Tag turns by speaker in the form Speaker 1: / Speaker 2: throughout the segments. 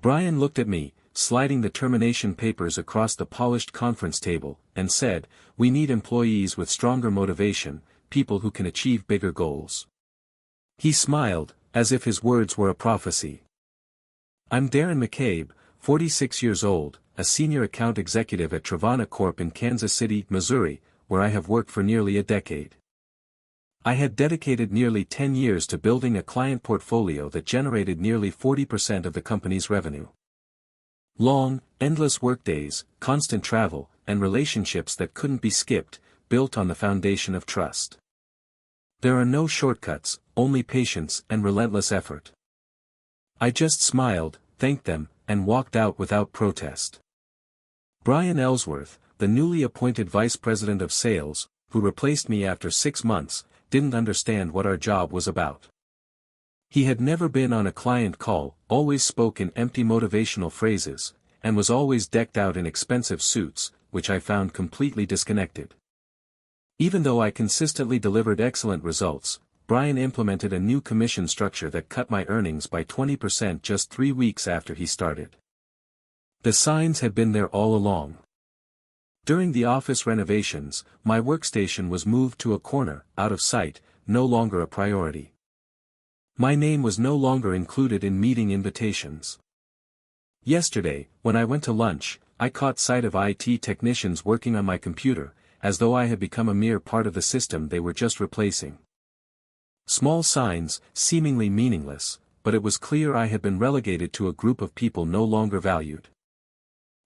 Speaker 1: Brian looked at me, sliding the termination papers across the polished conference table, and said, "We need employees with stronger motivation, people who can achieve bigger goals." He smiled, as if his words were a prophecy. "I'm Darren McCabe, 46 years old, a senior account executive at Travana Corp in Kansas City, Missouri, where I have worked for nearly a decade. I had dedicated nearly 10 years to building a client portfolio that generated nearly 40% of the company's revenue. Long, endless workdays, constant travel, and relationships that couldn't be skipped, built on the foundation of trust. There are no shortcuts, only patience and relentless effort." I just smiled, thanked them, and walked out without protest. Brian Ellsworth, the newly appointed vice president of sales, who replaced me after 6 months, didn't understand what our job was about. He had never been on a client call, always spoke in empty motivational phrases, and was always decked out in expensive suits, which I found completely disconnected. Even though I consistently delivered excellent results, Brian implemented a new commission structure that cut my earnings by 20% just 3 weeks after he started. The signs had been there all along. During the office renovations, my workstation was moved to a corner, out of sight, no longer a priority. My name was no longer included in meeting invitations. Yesterday, when I went to lunch, I caught sight of IT technicians working on my computer, as though I had become a mere part of the system they were just replacing. Small signs, seemingly meaningless, but it was clear I had been relegated to a group of people no longer valued.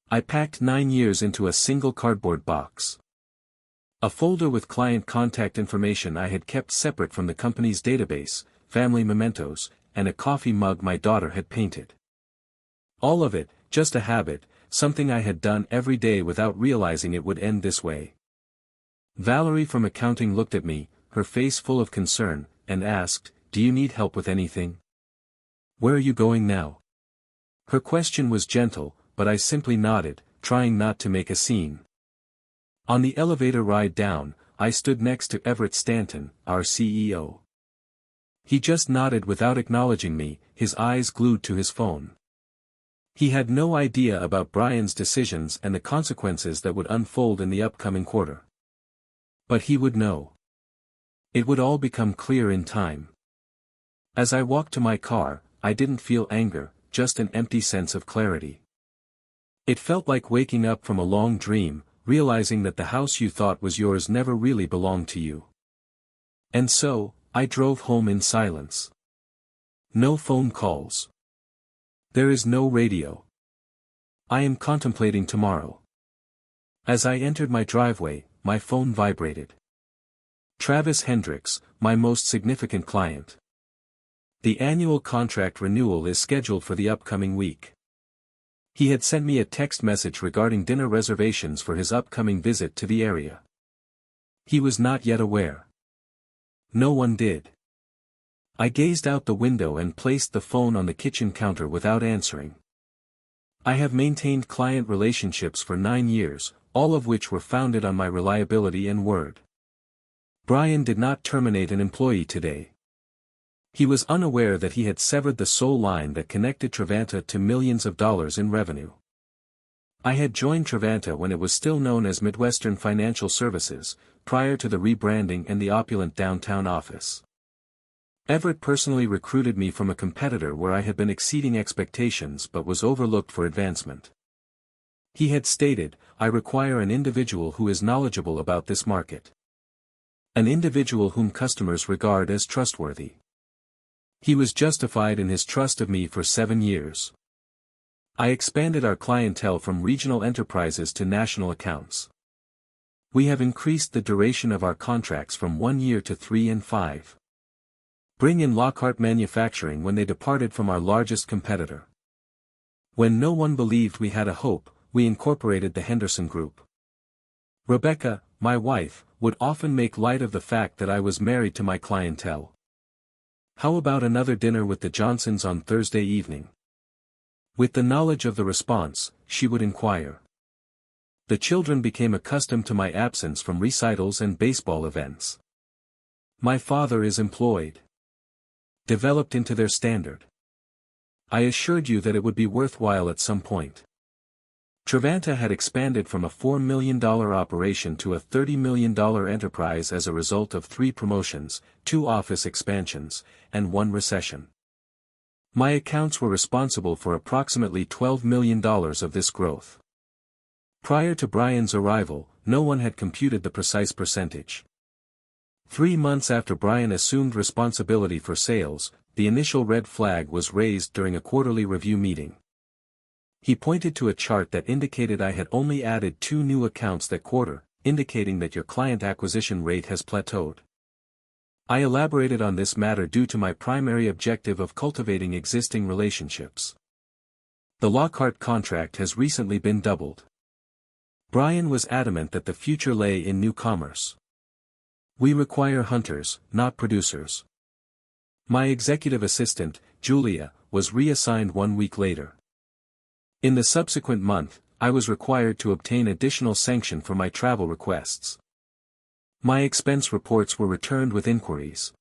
Speaker 1: I packed 9 years into a single cardboard box. A folder with client contact information I had kept separate from the company's database, family mementos, and a coffee mug my daughter had painted. All of it, just a habit, something I had done every day without realizing it would end this way. Valerie from accounting looked at me, her face full of concern, and asked, "Do you need help with anything? Where are you going now?" Her question was gentle, but I simply nodded, trying not to make a scene. On the elevator ride down, I stood next to Everett Stanton, our CEO. He just nodded without acknowledging me, his eyes glued to his phone. He had no idea about Brian's decisions and the consequences that would unfold in the upcoming quarter. But he would know. It would all become clear in time. As I walked to my car, I didn't feel anger, just an empty sense of clarity. It felt like waking up from a long dream, realizing that the house you thought was yours never really belonged to you. And so, I drove home in silence. No phone calls. There is no radio. I am contemplating tomorrow. As I entered my driveway, my phone vibrated. Travis Hendricks, my most significant client. The annual contract renewal is scheduled for the upcoming week. He had sent me a text message regarding dinner reservations for his upcoming visit to the area. He was not yet aware. No one did. I gazed out the window and placed the phone on the kitchen counter without answering. I have maintained client relationships for 9 years, all of which were founded on my reliability and word. Brian did not terminate an employee today. He was unaware that he had severed the sole line that connected Travanta to millions of dollars in revenue. I had joined Travanta when it was still known as Midwestern Financial Services, prior to the rebranding and the opulent downtown office. Everett personally recruited me from a competitor where I had been exceeding expectations but was overlooked for advancement. He had stated, "I require an individual who is knowledgeable about this market. An individual whom customers regard as trustworthy." He was justified in his trust of me for 7 years. I expanded our clientele from regional enterprises to national accounts. We have increased the duration of our contracts from 1 year to 3 and 5. Bring in Lockhart Manufacturing when they departed from our largest competitor. When no one believed we had a hope, we incorporated the Henderson Group. Rebecca, my wife, would often make light of the fact that I was married to my clientele. "How about another dinner with the Johnsons on Thursday evening?" With the knowledge of the response, she would inquire. The children became accustomed to my absence from recitals and baseball events. My father is employed. Developed into their standard. I assured you that it would be worthwhile at some point. Trevanta had expanded from a $4 million operation to a $30 million enterprise as a result of 3 promotions, 2 office expansions, and 1 recession. My accounts were responsible for approximately $12 million of this growth. Prior to Brian's arrival, no one had computed the precise percentage. 3 months after Brian assumed responsibility for sales, the initial red flag was raised during a quarterly review meeting. He pointed to a chart that indicated I had only added 2 new accounts that quarter, indicating that your client acquisition rate has plateaued. I elaborated on this matter due to my primary objective of cultivating existing relationships. The Lockhart contract has recently been doubled. Brian was adamant that the future lay in new commerce. We require hunters, not producers. My executive assistant, Julia, was reassigned 1 week later. In the subsequent month, I was required to obtain additional sanction for my travel requests. My expense reports were returned with inquiries.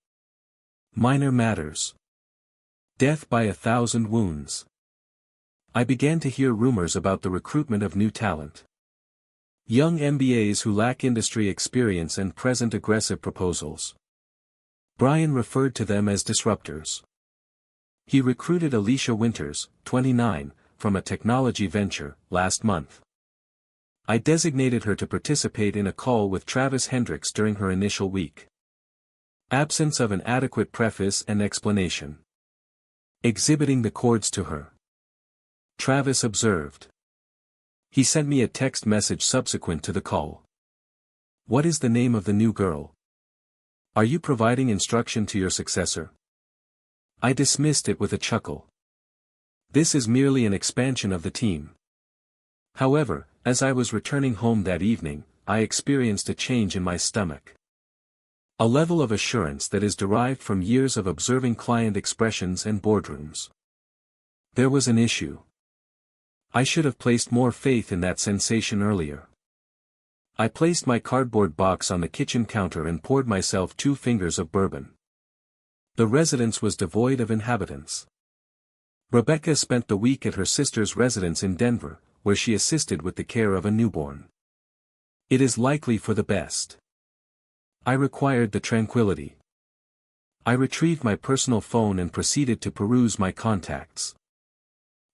Speaker 1: Minor matters. Death by 1,000 wounds. I began to hear rumors about the recruitment of new talent. Young MBAs who lack industry experience and present aggressive proposals. Brian referred to them as disruptors. He recruited Alicia Winters, 29, from a technology venture, last month. I designated her to participate in a call with Travis Hendricks during her initial week. Absence of an adequate preface and explanation. Exhibiting the cords to her. Travis observed. He sent me a text message subsequent to the call. What is the name of the new girl? Are you providing instruction to your successor? I dismissed it with a chuckle. This is merely an expansion of the team. However, as I was returning home that evening, I experienced a change in my stomach. A level of assurance that is derived from years of observing client expressions and boardrooms. There was an issue. I should have placed more faith in that sensation earlier. I placed my cardboard box on the kitchen counter and poured myself 2 fingers of bourbon. The residence was devoid of inhabitants. Rebecca spent the week at her sister's residence in Denver, where she assisted with the care of a newborn. It is likely for the best. I required the tranquility. I retrieved my personal phone and proceeded to peruse my contacts.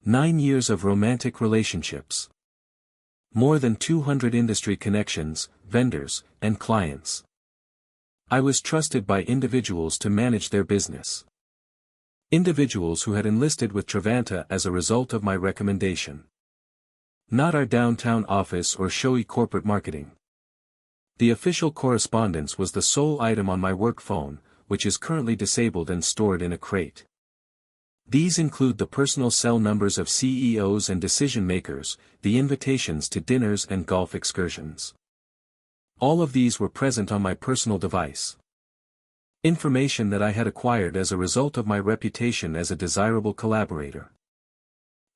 Speaker 1: 9 years of romantic relationships. More than 200 industry connections, vendors, and clients. I was trusted by individuals to manage their business. Individuals who had enlisted with Trevanta as a result of my recommendation. Not our downtown office or showy corporate marketing. The official correspondence was the sole item on my work phone, which is currently disabled and stored in a crate. These include the personal cell numbers of CEOs and decision-makers, the invitations to dinners and golf excursions. All of these were present on my personal device. Information that I had acquired as a result of my reputation as a desirable collaborator.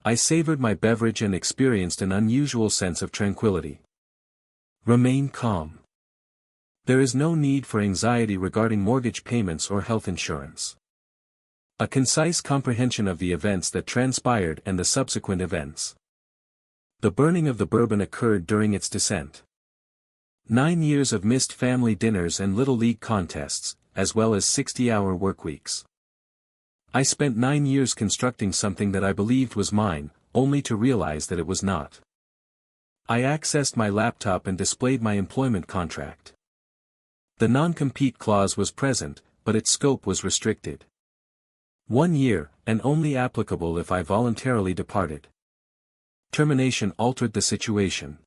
Speaker 1: I savored my beverage and experienced an unusual sense of tranquility. Remain calm. There is no need for anxiety regarding mortgage payments or health insurance. A concise comprehension of the events that transpired and the subsequent events. The burning of the bourbon occurred during its descent. 9 years of missed family dinners and Little League contests, as well as 60-hour workweeks. I spent 9 years constructing something that I believed was mine, only to realize that it was not. I accessed my laptop and displayed my employment contract. The non-compete clause was present, but its scope was restricted. 1 year, and only applicable if I voluntarily departed. Termination altered the situation.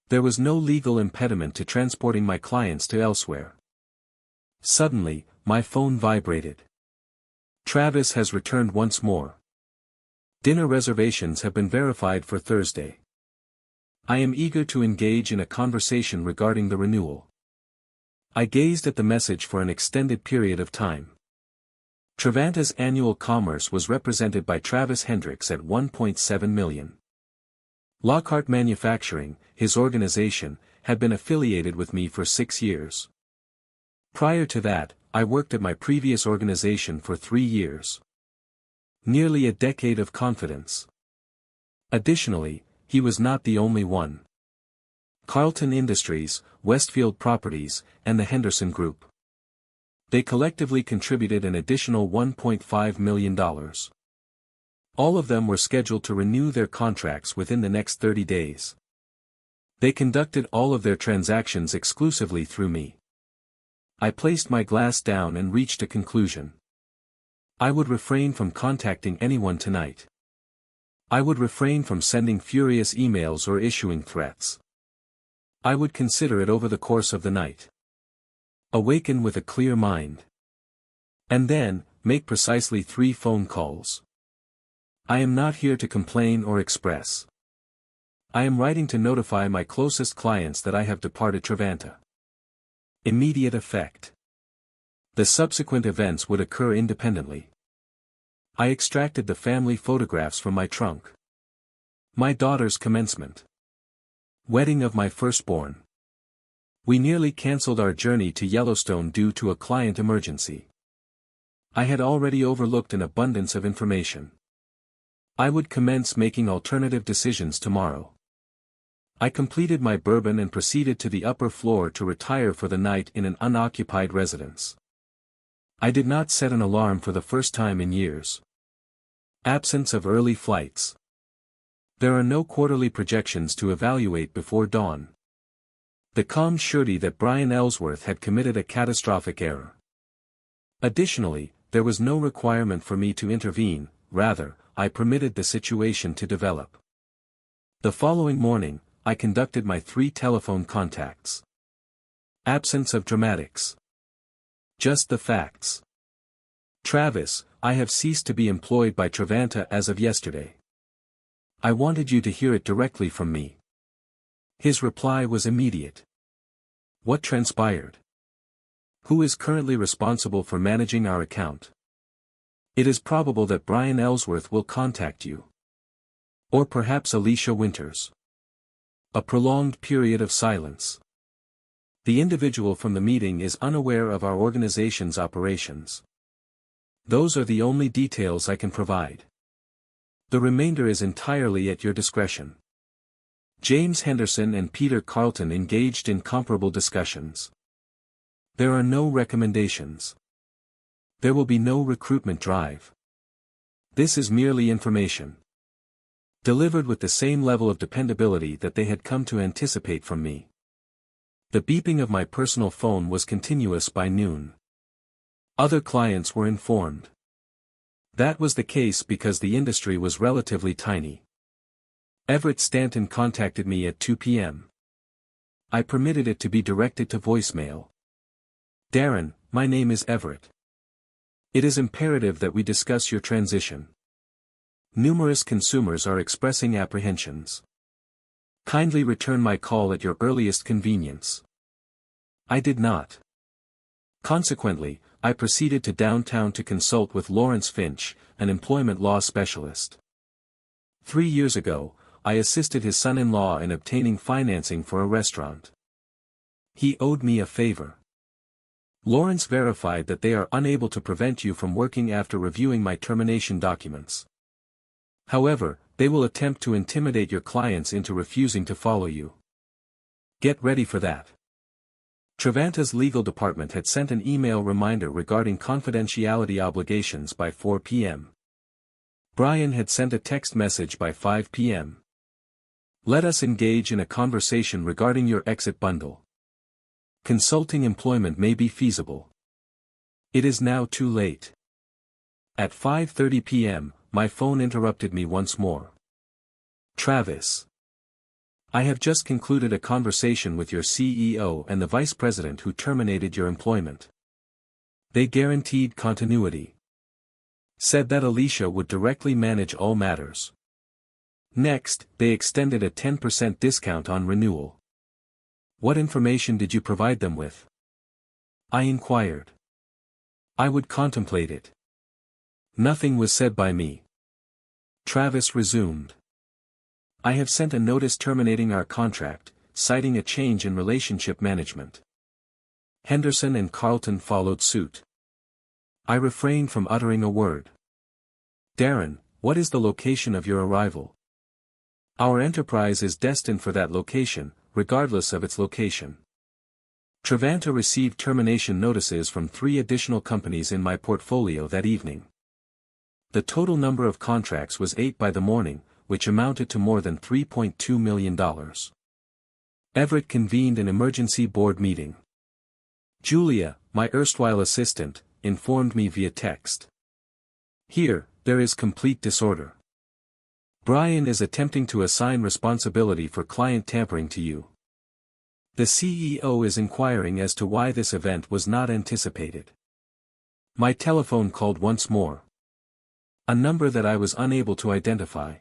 Speaker 1: There was no legal impediment to transporting my clients to elsewhere. Suddenly, my phone vibrated. Travis has returned once more. Dinner reservations have been verified for Thursday. I am eager to engage in a conversation regarding the renewal. I gazed at the message for an extended period of time. Trevanta's annual commerce was represented by Travis Hendricks at 1.7 million. Lockhart Manufacturing, his organization, had been affiliated with me for 6 years. Prior to that, I worked at my previous organization for 3 years. Nearly a decade of confidence. Additionally, he was not the only one. Carlton Industries, Westfield Properties, and the Henderson Group. They collectively contributed an additional $1.5 million. All of them were scheduled to renew their contracts within the next 30 days. They conducted all of their transactions exclusively through me. I placed my glass down and reached a conclusion. I would refrain from contacting anyone tonight. I would refrain from sending furious emails or issuing threats. I would consider it over the course of the night. Awaken with a clear mind. And then, make precisely 3 phone calls. I am not here to complain or express. I am writing to notify my closest clients that I have departed Trevanta. Immediate effect. The subsequent events would occur independently. I extracted the family photographs from my trunk. My daughter's commencement. Wedding of my firstborn. We nearly cancelled our journey to Yellowstone due to a client emergency. I had already overlooked an abundance of information. I would commence making alternative decisions tomorrow. I completed my bourbon and proceeded to the upper floor to retire for the night in an unoccupied residence. I did not set an alarm for the first time in years. Absence of early flights. There are no quarterly projections to evaluate before dawn. The calm surety that Brian Ellsworth had committed a catastrophic error. Additionally, there was no requirement for me to intervene, rather, I permitted the situation to develop. The following morning, I conducted my 3 telephone contacts. Absence of dramatics. Just the facts. Travis, I have ceased to be employed by Trevanta as of yesterday. I wanted you to hear it directly from me. His reply was immediate. What transpired? Who is currently responsible for managing our account? It is probable that Brian Ellsworth will contact you. Or perhaps Alicia Winters. A prolonged period of silence. The individual from the meeting is unaware of our organization's operations. Those are the only details I can provide. The remainder is entirely at your discretion. James Henderson and Peter Carlton engaged in comparable discussions. There are no recommendations. There will be no recruitment drive. This is merely information. Delivered with the same level of dependability that they had come to anticipate from me. The beeping of my personal phone was continuous by noon. Other clients were informed. That was the case because the industry was relatively tiny. Everett Stanton contacted me at 2 p.m. I permitted it to be directed to voicemail. Darren, my name is Everett. It is imperative that we discuss your transition. Numerous consumers are expressing apprehensions. Kindly return my call at your earliest convenience. I did not. Consequently, I proceeded to downtown to consult with Lawrence Finch, an employment law specialist. 3 years ago, I assisted his son-in-law in obtaining financing for a restaurant. He owed me a favor. Lawrence verified that they are unable to prevent you from working after reviewing my termination documents. However, they will attempt to intimidate your clients into refusing to follow you. Get ready for that. Trevanta's legal department had sent an email reminder regarding confidentiality obligations by 4 p.m. Brian had sent a text message by 5 p.m. Let us engage in a conversation regarding your exit bundle. Consulting employment may be feasible. It is now too late. At 5:30 p.m., my phone interrupted me once more. Travis. I have just concluded a conversation with your CEO and the vice president who terminated your employment. They guaranteed continuity. Said that Alicia would directly manage all matters. Next, they extended a 10% discount on renewal. What information did you provide them with? I inquired. I would contemplate it. Nothing was said by me. Travis resumed. I have sent a notice terminating our contract, citing a change in relationship management. Henderson and Carlton followed suit. I refrained from uttering a word. Darren, what is the location of your arrival? Our enterprise is destined for that location, regardless of its location. Trevanta received termination notices from 3 additional companies in my portfolio that evening. The total number of contracts was 8 by the morning, which amounted to more than $3.2 million. Everett convened an emergency board meeting. Julia, my erstwhile assistant, informed me via text. Here, there is complete disorder. Brian is attempting to assign responsibility for client tampering to you. The CEO is inquiring as to why this event was not anticipated. My telephone called once more. A number that I was unable to identify.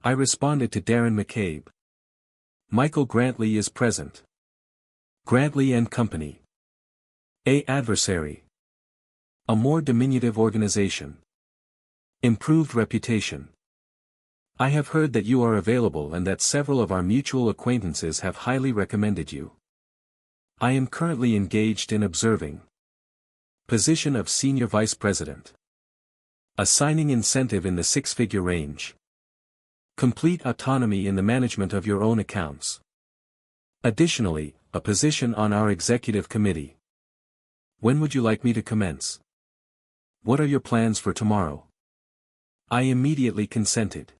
Speaker 1: I responded to Darren McCabe. Michael Grantley is present. Grantley and Company. A adversary. A more diminutive organization. Improved reputation. I have heard that you are available and that several of our mutual acquaintances have highly recommended you. I am currently engaged in observing. Position of Senior Vice President. Assigning incentive in the 6-figure range. Complete autonomy in the management of your own accounts. Additionally, a position on our executive committee. When would you like me to commence? What are your plans for tomorrow? I immediately consented.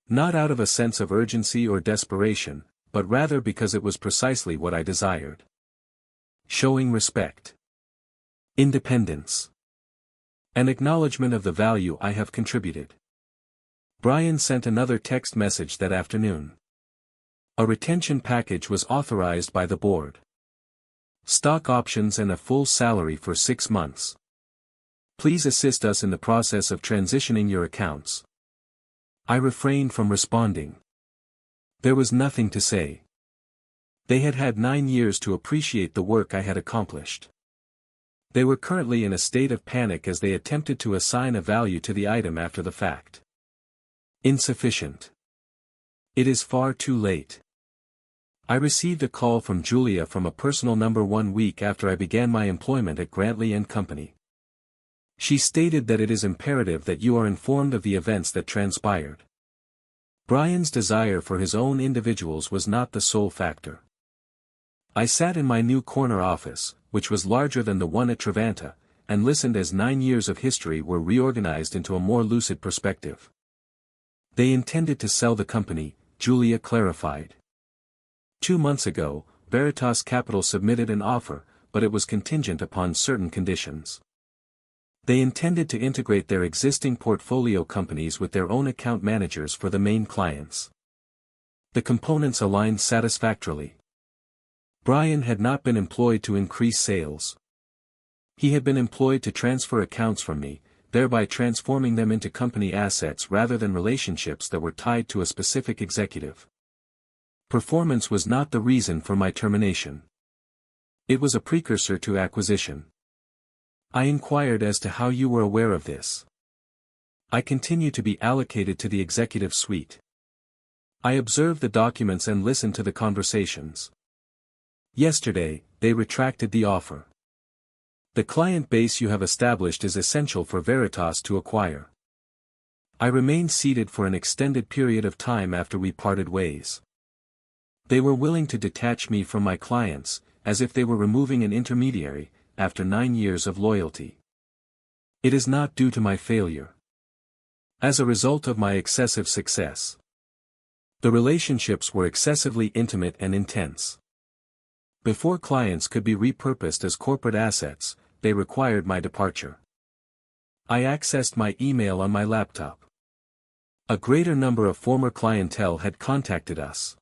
Speaker 1: Not out of a sense of urgency or desperation, but rather because it was precisely what I desired. Showing respect. Independence. An acknowledgement of the value I have contributed. Brian sent another text message that afternoon. A retention package was authorized by the board. Stock options and a full salary for 6 months. Please assist us in the process of transitioning your accounts. I refrained from responding. There was nothing to say. They had had 9 years to appreciate the work I had accomplished. They were currently in a state of panic as they attempted to assign a value to the item after the fact. Insufficient. It is far too late. I received a call from Julia from a personal number 1 week after I began my employment at Grantley and Company. She stated that it is imperative that you are informed of the events that transpired. Brian's desire for his own individuals was not the sole factor. I sat in my new corner office, which was larger than the one at Trevanta, and listened as 9 years of history were reorganized into a more lucid perspective. They intended to sell the company, Julia clarified. 2 months ago, Veritas Capital submitted an offer, but it was contingent upon certain conditions. They intended to integrate their existing portfolio companies with their own account managers for the main clients. The components aligned satisfactorily. Brian had not been employed to increase sales. He had been employed to transfer accounts from me, thereby transforming them into company assets rather than relationships that were tied to a specific executive. Performance was not the reason for my termination. It was a precursor to acquisition. I inquired as to how you were aware of this. I continue to be allocated to the executive suite. I observed the documents and listened to the conversations. Yesterday, they retracted the offer. The client base you have established is essential for Veritas to acquire. I remained seated for an extended period of time after we parted ways. They were willing to detach me from my clients, as if they were removing an intermediary, after 9 years of loyalty. It is not due to my failure. As a result of my excessive success. The relationships were excessively intimate and intense. Before clients could be repurposed as corporate assets, they required my departure. I accessed my email on my laptop. A greater number of former clientele had contacted us.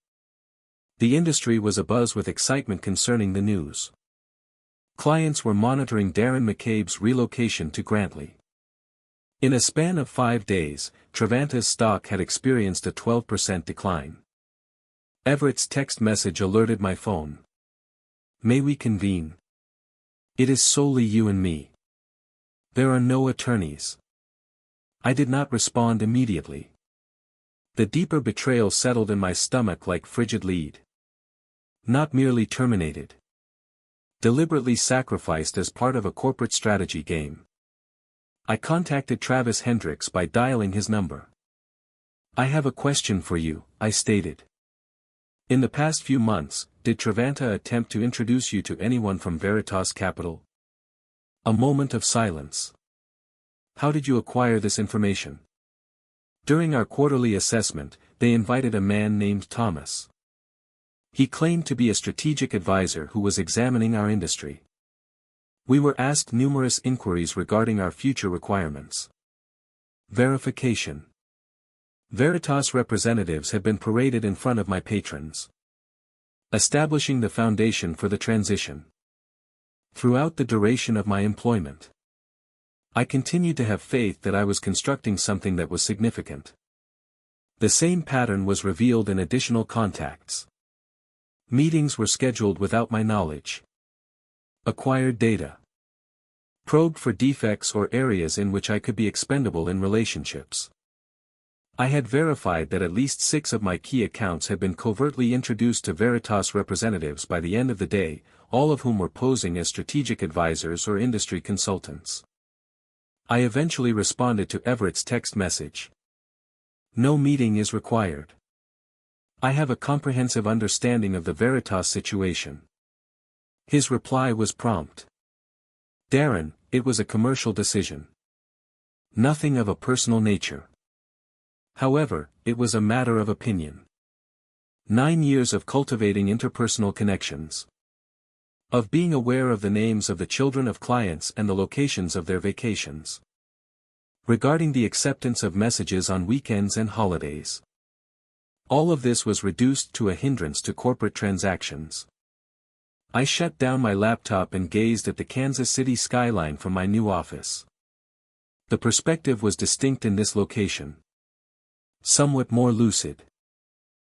Speaker 1: The industry was abuzz with excitement concerning the news. Clients were monitoring Darren McCabe's relocation to Grantley. In a span of 5 days, Trevanta's stock had experienced a 12% decline. Everett's text message alerted my phone. May we convene? It is solely you and me. There are no attorneys. I did not respond immediately. The deeper betrayal settled in my stomach like frigid lead. Not merely terminated. Deliberately sacrificed as part of a corporate strategy game. I contacted Travis Hendricks by dialing his number. "I have a question for you," I stated. "In the past few months, did Trevanta attempt to introduce you to anyone from Veritas Capital?" A moment of silence. "How did you acquire this information?" "During our quarterly assessment, they invited a man named Thomas. He claimed to be a strategic advisor who was examining our industry. We were asked numerous inquiries regarding our future requirements." Verification. Veritas representatives had been paraded in front of my patrons, establishing the foundation for the transition. Throughout the duration of my employment, I continued to have faith that I was constructing something that was significant. The same pattern was revealed in additional contacts. Meetings were scheduled without my knowledge. Acquired data. Probed for defects or areas in which I could be expendable in relationships. I had verified that at least 6 of my key accounts had been covertly introduced to Veritas representatives by the end of the day, all of whom were posing as strategic advisors or industry consultants. I eventually responded to Everett's text message. "No meeting is required. I have a comprehensive understanding of the Veritas situation." His reply was prompt. "Darren, it was a commercial decision. Nothing of a personal nature. However, it was a matter of opinion. 9 years of cultivating interpersonal connections. Of being aware of the names of the children of clients and the locations of their vacations. Regarding the acceptance of messages on weekends and holidays. All of this was reduced to a hindrance to corporate transactions." I shut down my laptop and gazed at the Kansas City skyline from my new office. The perspective was distinct in this location. Somewhat more lucid.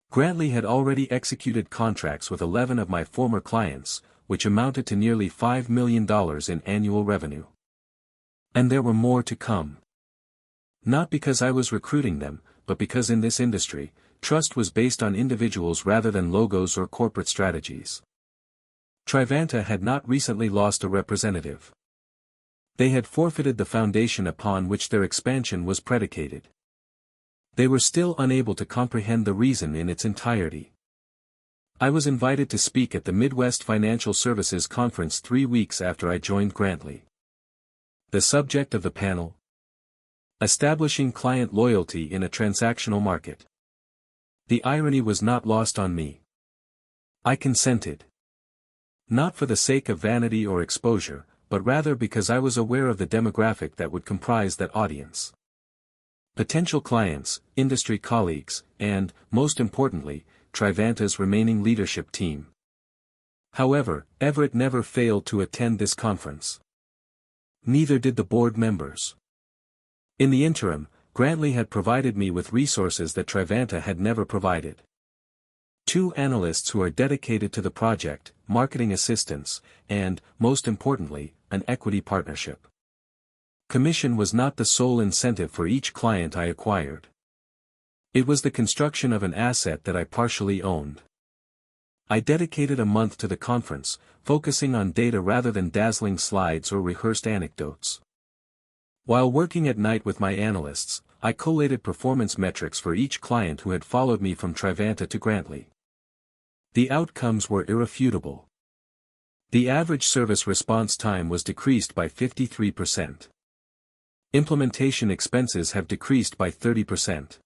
Speaker 1: Grantley had already executed contracts with 11 of my former clients, which amounted to nearly $5 million in annual revenue. And there were more to come. Not because I was recruiting them, but because in this industry, trust was based on individuals rather than logos or corporate strategies. Trivanta had not recently lost a representative. They had forfeited the foundation upon which their expansion was predicated. They were still unable to comprehend the reason in its entirety. I was invited to speak at the Midwest Financial Services Conference 3 weeks after I joined Grantley. The subject of the panel: Establishing Client Loyalty in a Transactional Market. The irony was not lost on me. I consented. Not for the sake of vanity or exposure, but rather because I was aware of the demographic that would comprise that audience. Potential clients, industry colleagues, and, most importantly, Trivanta's remaining leadership team. However, Everett never failed to attend this conference. Neither did the board members. In the interim, Grantley had provided me with resources that Trivanta had never provided. 2 analysts who are dedicated to the project, marketing assistants, and, most importantly, an equity partnership. Commission was not the sole incentive for each client I acquired. It was the construction of an asset that I partially owned. I dedicated a month to the conference, focusing on data rather than dazzling slides or rehearsed anecdotes. While working at night with my analysts, I collated performance metrics for each client who had followed me from Trivanta to Grantley. The outcomes were irrefutable. The average service response time was decreased by 53%. Implementation expenses have decreased by 30%.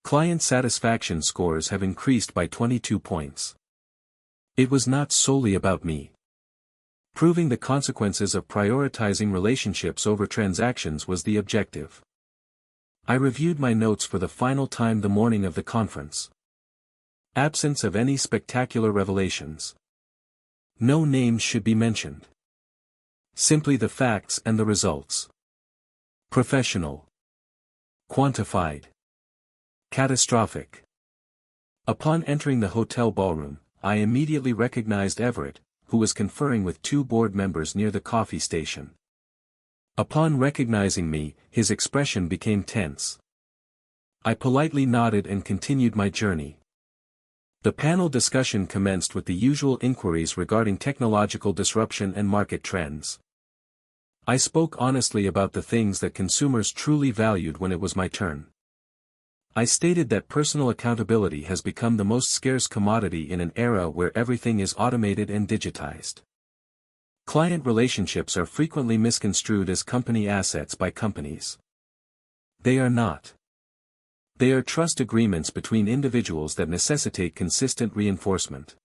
Speaker 1: Client satisfaction scores have increased by 22 points. It was not solely about me. Proving the consequences of prioritizing relationships over transactions was the objective. I reviewed my notes for the final time the morning of the conference. Absence of any spectacular revelations. No names should be mentioned. Simply the facts and the results. Professional. Quantified. Catastrophic. Upon entering the hotel ballroom, I immediately recognized Everett, who was conferring with 2 board members near the coffee station. Upon recognizing me, his expression became tense. I politely nodded and continued my journey. The panel discussion commenced with the usual inquiries regarding technological disruption and market trends. I spoke honestly about the things that consumers truly valued when it was my turn. I stated that personal accountability has become the most scarce commodity in an era where everything is automated and digitized. Client relationships are frequently misconstrued as company assets by companies. They are not. They are trust agreements between individuals that necessitate consistent reinforcement.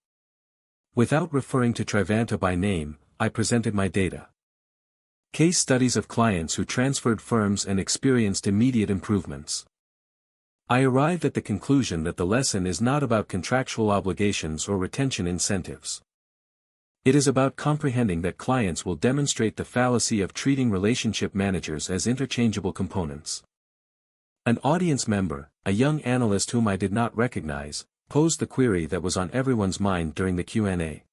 Speaker 1: Without referring to Trivanta by name, I presented my data. Case studies of clients who transferred firms and experienced immediate improvements. I arrived at the conclusion that the lesson is not about contractual obligations or retention incentives. It is about comprehending that clients will demonstrate the fallacy of treating relationship managers as interchangeable components. An audience member, a young analyst whom I did not recognize, posed the query that was on everyone's mind during the Q&A.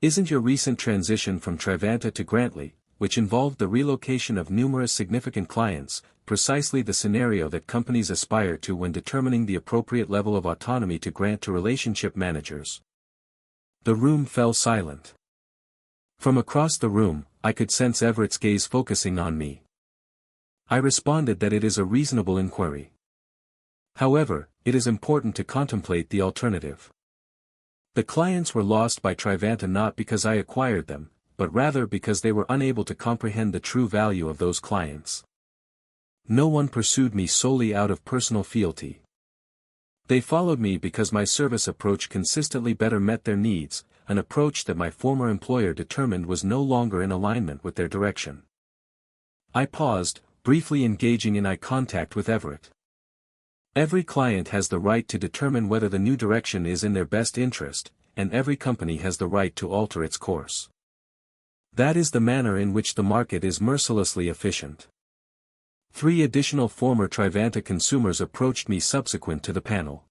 Speaker 1: Isn't your recent transition from Trivanta to Grantly, which involved the relocation of numerous significant clients, precisely the scenario that companies aspire to when determining the appropriate level of autonomy to grant to relationship managers? The room fell silent. From across the room, I could sense Everett's gaze focusing on me. I responded that it is a reasonable inquiry. However, it is important to contemplate the alternative. The clients were lost by Trivanta not because I acquired them, but rather because they were unable to comprehend the true value of those clients. No one pursued me solely out of personal fealty. They followed me because my service approach consistently better met their needs, an approach that my former employer determined was no longer in alignment with their direction. I paused, briefly engaging in eye contact with Everett. Every client has the right to determine whether the new direction is in their best interest, and every company has the right to alter its course. That is the manner in which the market is mercilessly efficient. 3 additional former Trivanta consumers approached me subsequent to the panel.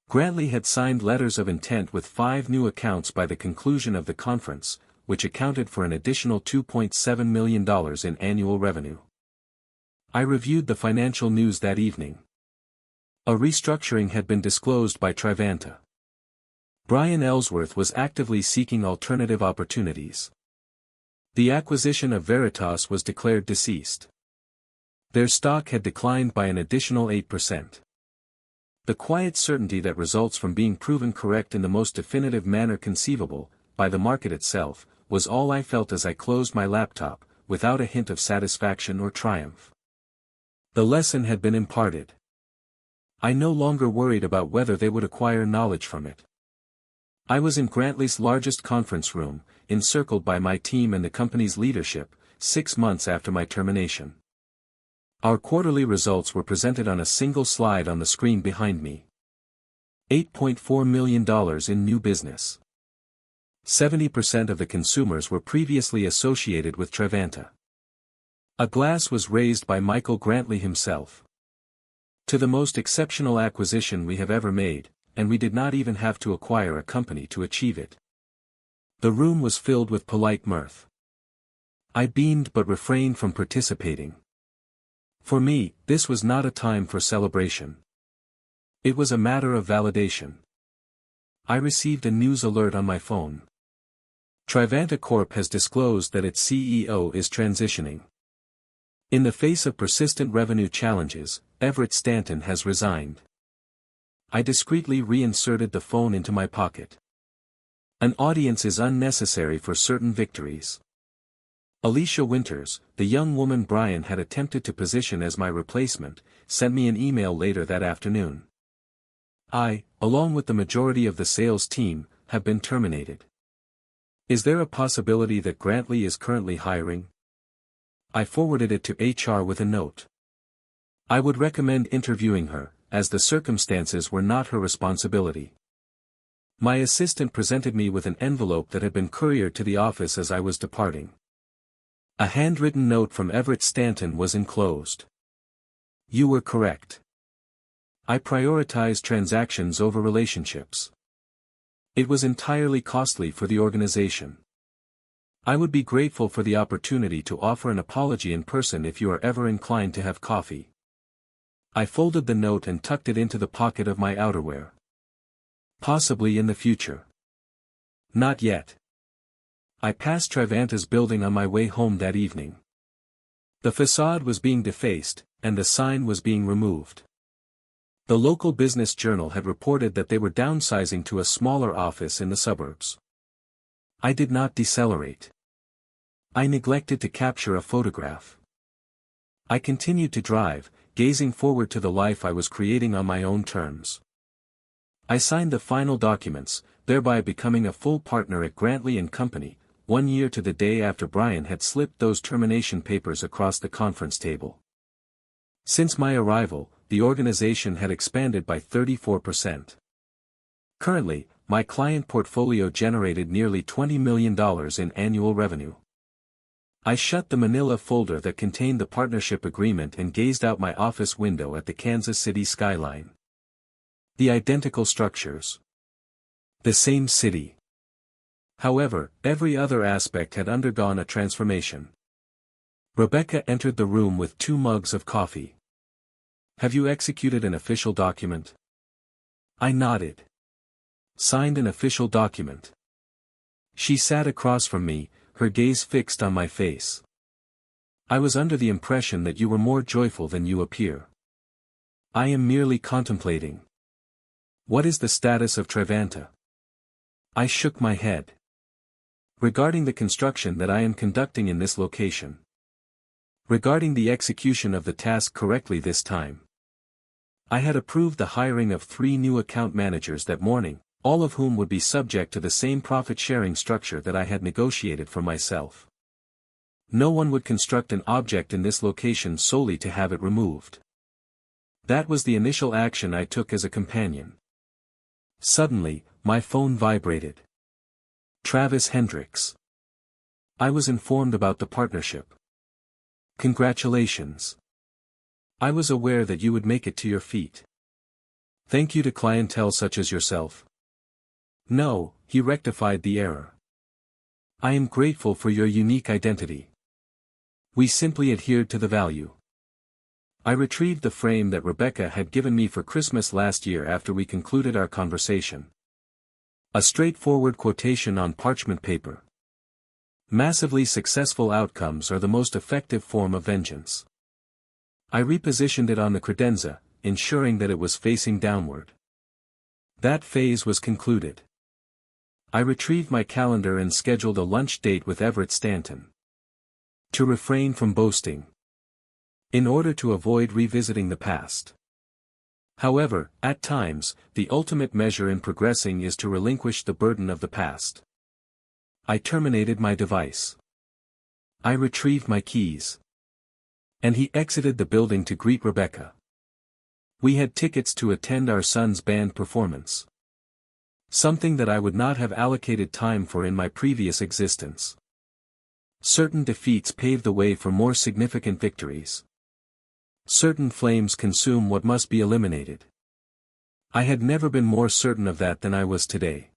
Speaker 1: Grantly had signed letters of intent with 5 new accounts by the conclusion of the conference, which accounted for an additional $2.7 million in annual revenue. I reviewed the financial news that evening. A restructuring had been disclosed by Trivanta. Brian Ellsworth was actively seeking alternative opportunities. The acquisition of Veritas was declared deceased. Their stock had declined by an additional 8%. The quiet certainty that results from being proven correct in the most definitive manner conceivable, by the market itself, was all I felt as I closed my laptop, without a hint of satisfaction or triumph. The lesson had been imparted. I no longer worried about whether they would acquire knowledge from it. I was in Grantly's largest conference room, encircled by my team and the company's leadership, 6 months after my termination. Our quarterly results were presented on a single slide on the screen behind me. $8.4 million in new business. 70% of the consumers were previously associated with Trivanta. A glass was raised by Michael Grantly himself. To the most exceptional acquisition we have ever made, and we did not even have to acquire a company to achieve it. The room was filled with polite mirth. I beamed but refrained from participating. For me, this was not a time for celebration. It was a matter of validation. I received a news alert on my phone. Trivanta Corp has disclosed that its CEO is transitioning. In the face of persistent revenue challenges, Everett Stanton has resigned. I discreetly reinserted the phone into my pocket. An audience is unnecessary for certain victories. Alicia Winters, the young woman Brian had attempted to position as my replacement, sent me an email later that afternoon. I, along with the majority of the sales team, have been terminated. Is there a possibility that Grantly is currently hiring? I forwarded it to HR with a note. I would recommend interviewing her, as the circumstances were not her responsibility. My assistant presented me with an envelope that had been couriered to the office as I was departing. A handwritten note from Everett Stanton was enclosed. You were correct. I prioritized transactions over relationships. It was entirely costly for the organization. I would be grateful for the opportunity to offer an apology in person if you are ever inclined to have coffee. I folded the note and tucked it into the pocket of my outerwear. Possibly in the future. Not yet. I passed Trivanta's building on my way home that evening. The facade was being defaced, and the sign was being removed. The local business journal had reported that they were downsizing to a smaller office in the suburbs. I did not decelerate. I neglected to capture a photograph. I continued to drive, gazing forward to the life I was creating on my own terms. I signed the final documents, thereby becoming a full partner at Grantley & Company, 1 year to the day after Brian had slipped those termination papers across the conference table. Since my arrival, the organization had expanded by 34%. Currently, my client portfolio generated nearly $20 million in annual revenue. I shut the manila folder that contained the partnership agreement and gazed out my office window at the Kansas City skyline. The identical structures. The same city. However, every other aspect had undergone a transformation. Rebecca entered the room with 2 mugs of coffee. "Have you executed an official document?" I nodded. "Signed an official document." She sat across from me, her gaze fixed on my face. "I was under the impression that you were more joyful than you appear." "I am merely contemplating." "What is the status of Trivanta?" I shook my head. "Regarding the construction that I am conducting in this location. Regarding the execution of the task correctly this time. I had approved the hiring of 3 new account managers that morning, all of whom would be subject to the same profit-sharing structure that I had negotiated for myself. No one would construct an object in this location solely to have it removed. That was the initial action I took as a companion. Suddenly, my phone vibrated. Travis Hendricks. I was informed about the partnership. "Congratulations. I was aware that you would make it to your feet. Thank you to clientele such as yourself." "No," he rectified the error. "I am grateful for your unique identity. We simply adhered to the value." I retrieved the frame that Rebecca had given me for Christmas last year after we concluded our conversation. A straightforward quotation on parchment paper. "Massively successful outcomes are the most effective form of vengeance." I repositioned it on the credenza, ensuring that it was facing downward. That phase was concluded. I retrieved my calendar and scheduled a lunch date with Everett Stanton. To refrain from boasting. In order to avoid revisiting the past. However, at times, the ultimate measure in progressing is to relinquish the burden of the past. I terminated my device. I retrieved my keys. And he exited the building to greet Rebecca. We had tickets to attend our son's band performance. Something that I would not have allocated time for in my previous existence. Certain defeats pave the way for more significant victories. Certain flames consume what must be eliminated. I had never been more certain of that than I was today.